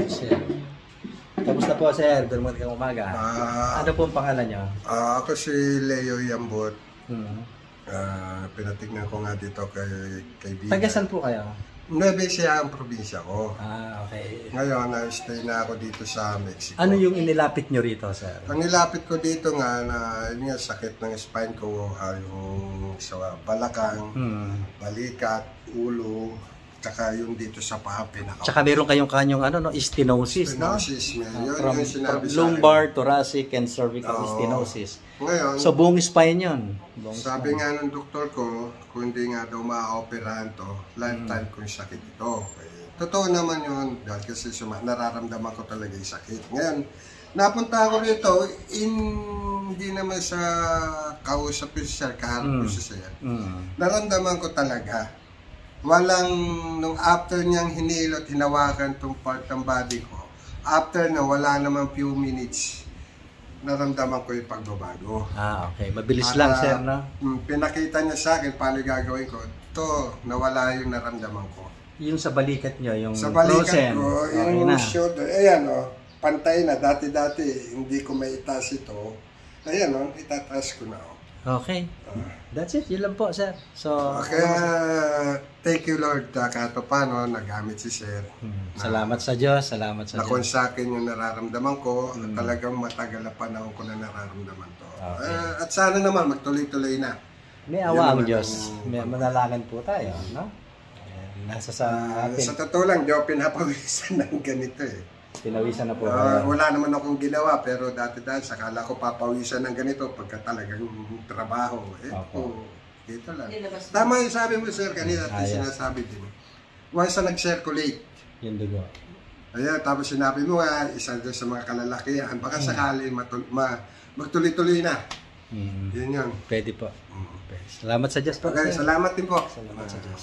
Sir. Kamusta po, sir? Good morning umaga. Ano po ang pangalan niyo? Ako si Leo Yambot. Hmm. Pinatignan ko nga dito kay kaibigan. Tagasan po kayo? Nueva Ecija ang probinsya ko. Okay. Ngayon, na-stay na ako dito sa Mexico. Ano yung inilapit nyo rito, sir? Ang nilapit ko dito nga, yun nga, sakit ng spine ko, yung sa balakang, balikat, ulo, tsaka yung dito sa paa, pinaka. Tsaka meron kayong kanyang stenosis, no? Stenosis, yun yung sinabi sa lumbar, thoracic, and cervical stenosis. Ngayon, so buong spine yun? Sabi nga ng doktor ko, kung hindi nga daw ma-operahan to, lifetime kong sakit ito. Totoo naman yun, dahil kasi nararamdaman ko talaga yung sakit. Ngayon, napunta ako rito, hindi naman sa kausap ko siya, kaharap ko siya. Naramdaman ko talaga. Nung after niyang hinilot, hinawakan tong part ng body ko, after na wala naman few minutes, naramdaman ko yung pagbabago. Okay. Mabilis lang, sir, no? Pinakita niya sa akin paano gagawin ko. Ito, nawala yung naramdaman ko. Yung sa balikat niyo, yung sa balikat frozen. ko, yung shoulder, ayan pantay na. Dati-dati, hindi ko maitaas ito. Ayan itataas ko na. Okay. That's it. Yun lang po, sir. So, thank you, Lord. Kato paano, nagamit si Sir. Salamat sa Diyos. Salamat sa Diyos. Nakon sa akin yung nararamdaman ko. Talagang matagal na panahon ko na nararamdaman to. Okay. At sana naman, magtuloy-tuloy na. May awa ang Diyos. May manalagan po tayo, no? Nasa sa atin. Sa totoo lang, di ako pinapawisan ng ganito eh. Pinawisan na po. Wala naman akong ginawa, pero dati-dati, sakala ko papawisan ng ganito pagka talagang trabaho. Dito lang. Tama yung sabi mo, sir, kanina at sinasabi din. Once na nag-circulate. Yung dugo. Ayan, tapos sinabi mo, isa doon sa mga kalalakihan, baka sakali magtuloy-tuloy na. Yun yun. Pwede po. Salamat sa Diyos po. Okay, salamat din po. Salamat sa Diyos.